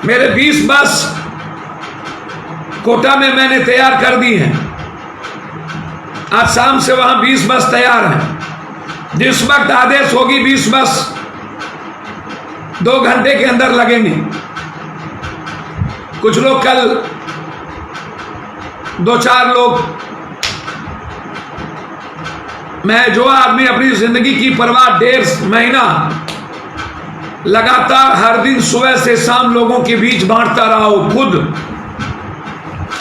मेरे 20 बस कोटा में मैंने तैयार कर दी हैं। आज शाम से वहां 20 बस तैयार हैं। जिस वक्त आदेश होगी 20 बस 2 घंटे के अंदर लगेंगे। कुछ लोग कल 2-4 लोग, मैं जो आदमी अपनी जिंदगी की परवाह 1.5 महीना लगातार हर दिन सुबह से शाम लोगों के बीच बांटता रहा हो खुद,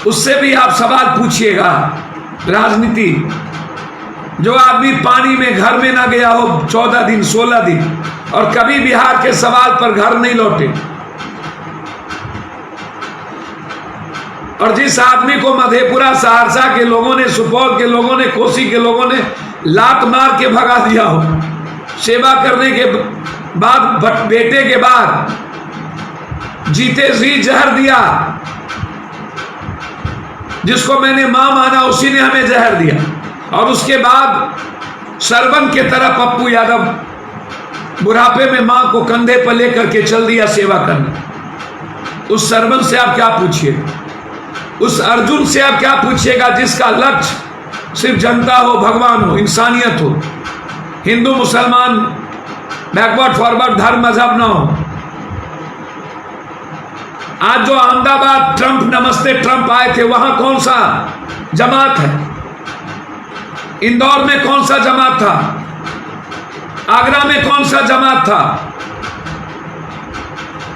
उससे भी आप सवाल पूछिएगा। राजनीति, जो आदमी पानी में घर में ना गया हो 14 दिन 16 दिन और कभी बिहार के सवाल पर घर नहीं लौटे, और जिस आदमी को मधेपुरा सहरसा के लोगों ने, सुपौल के लोगों ने, कोसी के लोगों ने लात मार के भगा दिया हो, सेवा करने के बाद बेटे के बाद जीते जी जहर दिया, जिसको मैंने मां माना उसी ने हमें जहर दिया, और उसके बाद सरवन के तरह पप्पू यादव बुढ़ापे में मां को कंधे पर लेकर के चल दिया सेवा करने। उस सरवन से आप क्या पूछिएगा, उस अर्जुन से आप क्या पूछिएगा जिसका लक्ष्य सिर्फ जनता हो, भगवान हो, इंसानियत हो, हिंदू मुसलमान बैकवर्ड फॉरवर्ड धर्म मजहब ना हो। आज जो अहमदाबाद ट्रंप नमस्ते ट्रंप आए थे, वहां कौन सा जमात है? इंदौर में कौन सा जमात था? आगरा में कौन सा जमात था?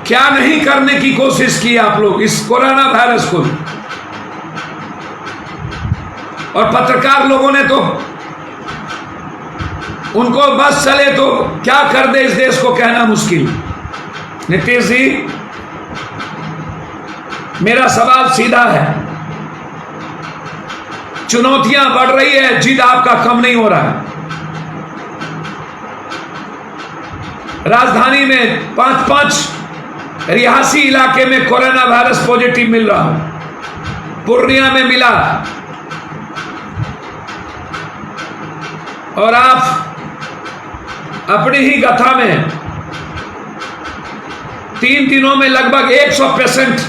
क्या नहीं करने की कोशिश की आप लोग इस कोरोना वायरस को? और पत्रकार लोगों ने तो उनको बस चले तो क्या कर दे इस देश को कहना मुश्किल। नीतीश जी, मेरा सवाल सीधा है, चुनौतियां बढ़ रही है, जिद आपका कम नहीं हो रहा है। राजधानी में 5-5 रिहायशी इलाके में कोरोना वायरस पॉजिटिव मिल रहा है, पूर्णिया में मिला, और आप अपनी ही गथा में 3 दिनों में लगभग 100%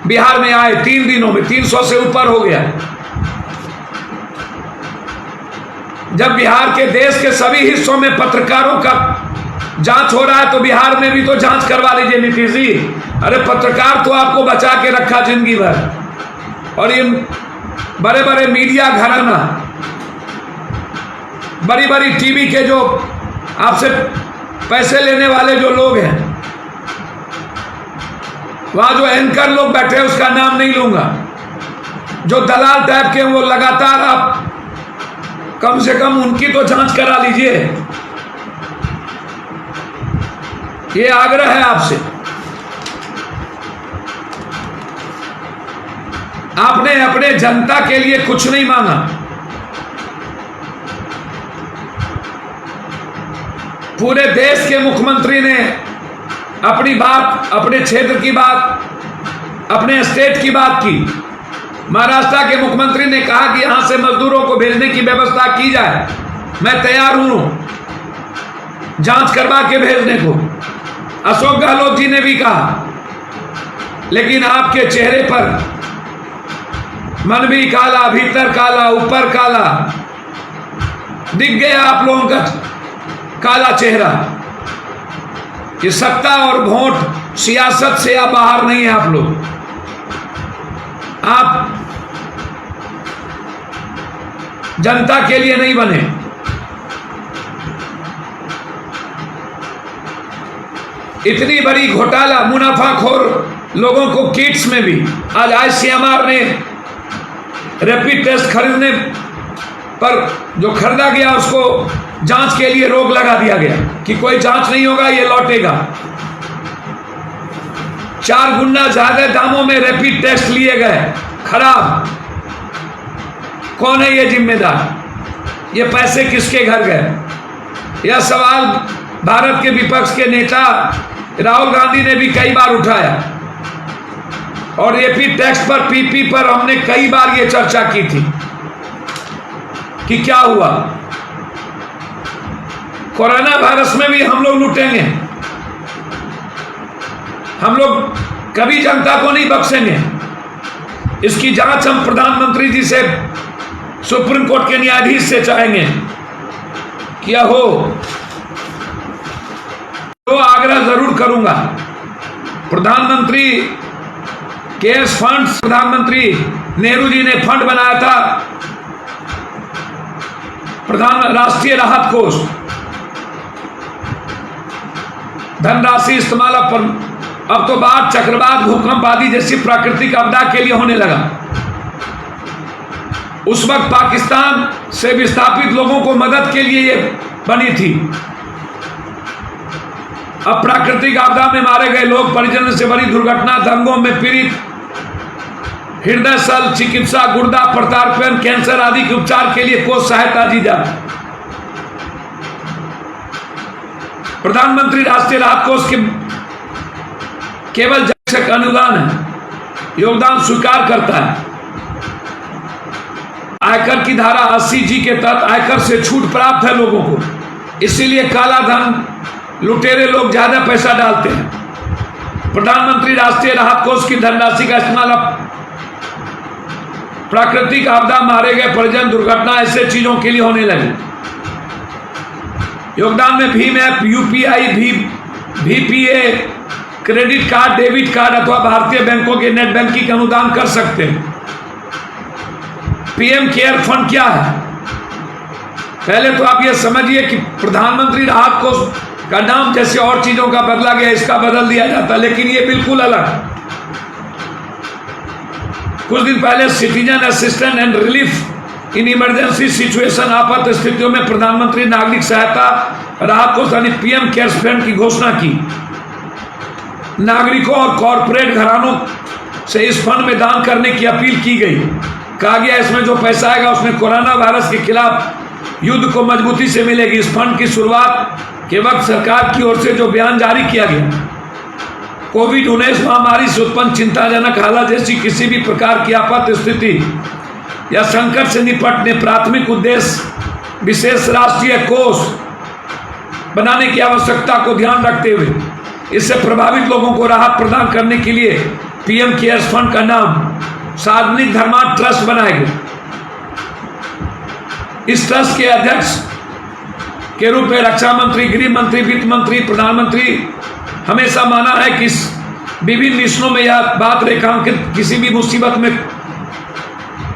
बिहार में आए। 3 दिनों में 300 से ऊपर हो गया। जब बिहार के देश के सभी हिस्सों में पत्रकारों का जांच हो रहा है तो बिहार में भी तो जांच करवा लीजिए नीतीश जी। अरे पत्रकार तो आपको बचा के रखा जिंदगी भर, और ये बड़े बड़े मीडिया घराना, बड़ी बड़ी टीवी के जो आपसे पैसे लेने वाले जो लोग हैं, वहां जो एंकर लोग बैठे हैं उसका नाम नहीं लूंगा, जो दलाल टाइप के वो लगातार आप कम से कम उनकी तो जांच करा लीजिए। ये आग्रह है आपसे। आपने अपने जनता के लिए कुछ नहीं मांगा। पूरे देश के मुख्यमंत्री ने अपनी बात, अपने क्षेत्र की बात, अपने स्टेट की बात की। महाराष्ट्र के मुख्यमंत्री ने कहा कि यहां से मजदूरों को भेजने की व्यवस्था की जाए, मैं तैयार हूं जांच करवा के भेजने को। अशोक गहलोत जी ने भी कहा, लेकिन आपके चेहरे पर मन भी काला, भीतर काला, ऊपर काला, दिख गया आप लोगों का काला चेहरा। ये सत्ता और वोट सियासत से आप बाहर नहीं है। आप लोग, आप जनता के लिए नहीं बने। इतनी बड़ी घोटाला, मुनाफाखोर लोगों को किट्स में भी आज ICMR ने रैपिड टेस्ट खरीदने पर जो खरीदा गया उसको जांच के लिए रोक लगा दिया गया कि कोई जांच नहीं होगा, ये लौटेगा। 4 गुना ज्यादा दामों में रैपिड टेस्ट लिए गए, खराब। कौन है ये जिम्मेदार? ये पैसे किसके घर गए? यह सवाल भारत के विपक्ष के नेता राहुल गांधी ने भी कई बार उठाया, और रैपिड टेस्ट पर, PP पर हमने कई बार ये चर्चा की थी कि क्या हुआ। कोरोना वायरस में भी हम लोग लूटेंगे। हम लोग कभी जनता को नहीं बख्शेंगे। इसकी जांच हम प्रधानमंत्री जी से, सुप्रीम कोर्ट के न्यायाधीश से चाहेंगे क्या हो, तो आग्रह जरूर करूंगा। प्रधानमंत्री केयर्स फंड, प्रधानमंत्री नेहरू जी ने फंड बनाया था, राष्ट्रीय राहत कोष, धनराशि इस्तेमाल अब तो बात चक्रवात, भूकंप आदि जैसी प्राकृतिक आपदा के लिए होने लगा। उस वक्त पाकिस्तान से विस्थापित लोगों को मदद के लिए ये बनी थी। अब प्राकृतिक आपदा में मारे गए लोग, परिजन से बड़ी दुर्घटना, दंगों में पीड़ित, हृदय शल्य चिकित्सा, गुर्दा प्रत्यारोपण, कैंसर आदि के उपचार के लिए कोष सहायता दी जाती। प्रधानमंत्री राष्ट्रीय राहत कोष के केवल जैसे अनुदान है, योगदान स्वीकार करता है। आयकर की धारा 80G के तहत आयकर से छूट प्राप्त है लोगों को, इसीलिए काला धन लुटेरे लोग ज्यादा पैसा डालते हैं। प्रधानमंत्री राष्ट्रीय राहत कोष की धनराशि का इस्तेमाल प्राकृतिक आपदा, मारे गए परिजन, दुर्घटना, ऐसे चीजों के लिए होने लगे। योगदान में Bhim app, UPI, VPA, credit card, debit card अथवा भारतीय बैंकों के नेट बैंकिंग का अनुदान कर सकते हैं। PM केयर फंड क्या है? पहले तो आप ये समझिए कि प्रधानमंत्री राहत कोष का नाम जैसे और चीजों का बदला गया, इसका बदल दिया जाता, लेकिन ये बिल्कुल अलग। कुछ दिन पहले citizen assistance and relief in emergency situation, आपात स्थितियों में प्रधानमंत्री नागरिक सहायता राहत कोष यानी PM केयर्स फंड की घोषणा की। नागरिकों और कॉरपोरेट घरानों से इस फंड में दान करने की अपील की गई। कहा गया इसमें जो पैसा आएगा उसमें कोरोना वायरस के खिलाफ युद्ध को मजबूती से मिलेगी। इस फंड की शुरुआत के वक्त सरकार की ओर से जो बयान जारी किया गया, कोविड-19 महामारी से उत्पन्न चिंताजनक हालत जैसी किसी भी प्रकार की आपात स्थिति या संकट से निपटने प्राथमिक उद्देश्य विशेष राष्ट्रीय कोष बनाने की आवश्यकता को ध्यान रखते हुए इससे प्रभावित लोगों को राहत प्रदान करने के लिए PM केयर्स फंड का नाम सार्वजनिक धर्मार्थ ट्रस्ट बनाया गया। इस ट्रस्ट के अध्यक्ष के रूप में रक्षा मंत्री, गृह मंत्री, वित्त मंत्री, प्रधानमंत्री हमेशा माना है कि विभिन्न मिशनों में यह बात रेखांकित किसी भी मुसीबत में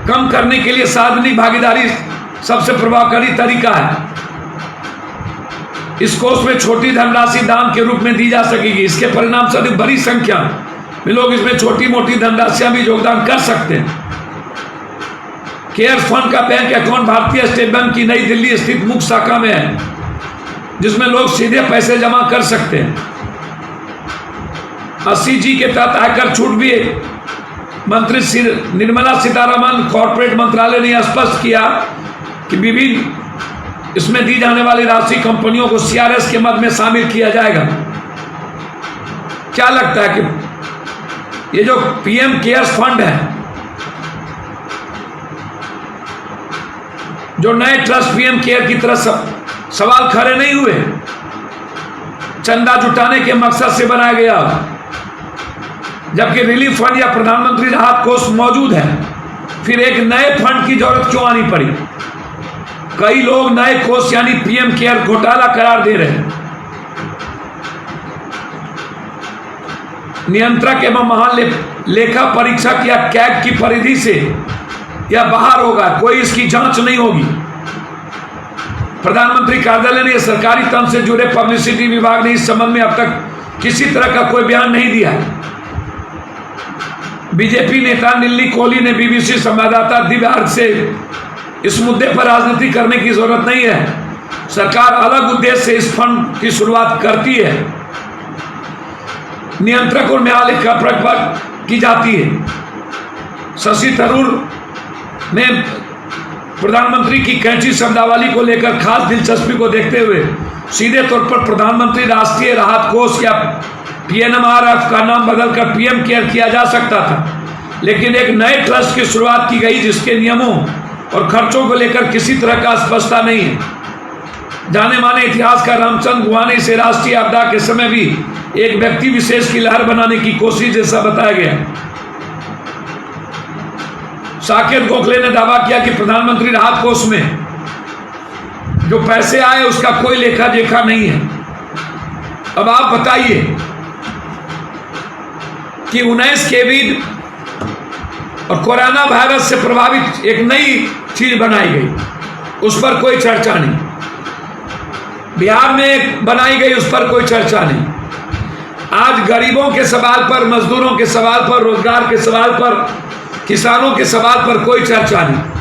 कम करने के लिए सार्वजनिक भागीदारी सबसे प्रभावकारी तरीका है। इस कोष में छोटी धनराशि दान के रूप में दी जा सकेगी। इसके परिणाम स्वरूप बड़ी संख्या में लोग इसमें छोटी मोटी धनराशियां भी योगदान कर सकते हैं। केयर्स फंड का बैंक अकाउंट भारतीय स्टेट बैंक की नई दिल्ली स्थित मुख्य शाखा में है, जिसमें लोग सीधे पैसे जमा कर सकते हैं। 80G के तहत आयकर छूट भी मंत्री निर्मला सीतारमण कॉर्पोरेट मंत्रालय ने स्पष्ट किया कि विभिन्न इसमें दी जाने वाली राशि कंपनियों को CRS के मद में शामिल किया जाएगा। क्या लगता है कि ये जो PM केयर्स फंड है, जो नए ट्रस्ट PM केयर की तरह सवाल खड़े नहीं हुए, चंदा जुटाने के मकसद से बनाया गया, जबकि रिलीफ फंड या प्रधानमंत्री राहत कोष मौजूद है, फिर एक नए फंड की जरूरत क्यों आनी पड़ी? कई लोग नए कोष यानी PM केयर घोटाला करार दे रहे हैं। नियंत्रक एवं महान लेखा परीक्षक या कैग की परिधि से यह बाहर होगा, कोई इसकी जांच नहीं होगी। प्रधानमंत्री कार्यालय ने सरकारी तंत्र से जुड़े पब्लिसिटी विभाग ने इस संबंध में अब तक किसी तरह का कोई बयान नहीं दिया है। बीजेपी नेता नीलनी कोहली ने BBC संवाददाता दिव्यार्थ से इस मुद्दे पर राजनीति करने की जरूरत नहीं है, सरकार अलग उद्देश्य से इस फंड की शुरुआत करती है, नियंत्रक और न्यायालय का प्रयोग की जाती है। शशि थरूर ने प्रधानमंत्री की कैंची शब्दावली को लेकर खास दिलचस्पी को देखते हुए सीधे तौर पर प्रधानमंत्री राष्ट्रीय राहत कोष या PNRF का नाम बदलकर PM केयर किया जा सकता था, लेकिन एक नए ट्रस्ट की शुरुआत की गई जिसके नियमों और खर्चों को लेकर किसी तरह का स्पष्टता नहीं है। जाने माने इतिहासकार रामचंद्र गुहा ने इसे राष्ट्रीय आपदा के समय भी एक व्यक्ति विशेष की लहर बनाने की कोशिश जैसा बताया गया। साकेत गोखले ने दावा किया कि प्रधानमंत्री राहत कोष में जो पैसे आए उसका कोई लेखा जोखा नहीं है। अब आप बताइए कि 19 कोविड और कोरोना वायरस से प्रभावित एक नई चीज बनाई गई, उस पर कोई चर्चा नहीं। बिहार में बनाई गई, उस पर कोई चर्चा नहीं। आज गरीबों के सवाल पर, मजदूरों के सवाल पर, रोजगार के सवाल पर, किसानों के सवाल पर कोई चर्चा नहीं।